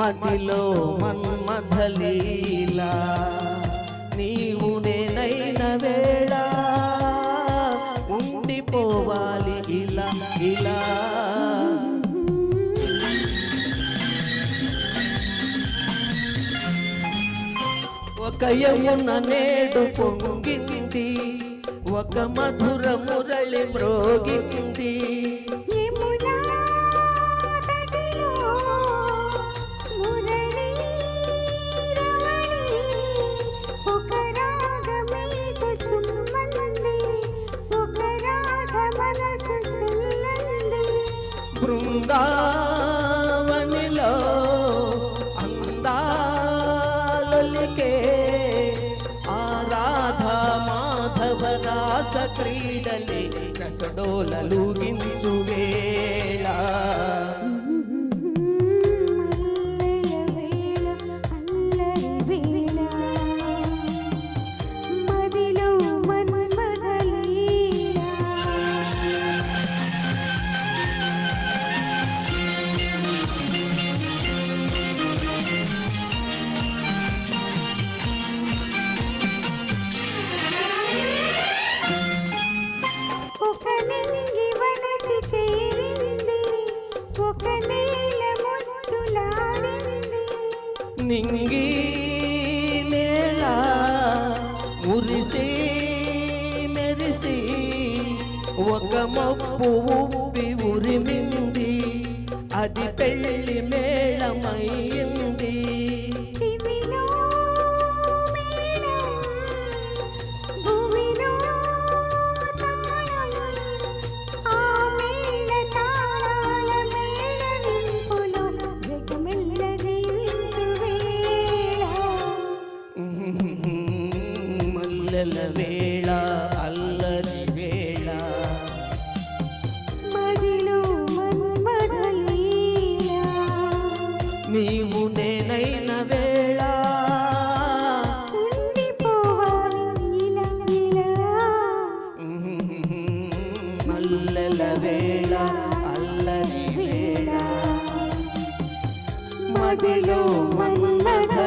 మదిలో మన్మథలీలా నీవు నేనైన వేళ ఉండిపోవాలి ఇలా ఇలా ఒక యమున నేడు పొంగింది ఒక మధుర మురళి మ్రోగింది బృందావనిలో అందాలొలికే ఆరాధా మాధవ రాస క్రీడలే రసడోలూగించు వేళ నింగి నేల మురిసి మెరిసి ఒక మబ్బు ఉబ్బి ఉరిమింది అది పెళ్లి మేళమయ్యింది వేళ అల్లరి వేళ మదిలో మన్మథలీలా నీవు నేనైన వేళ ఉండిపోవాలి ఇలా ఇలా మల్లెల వేళ అల్లరి వేళ మదిలో మన్మథలీలా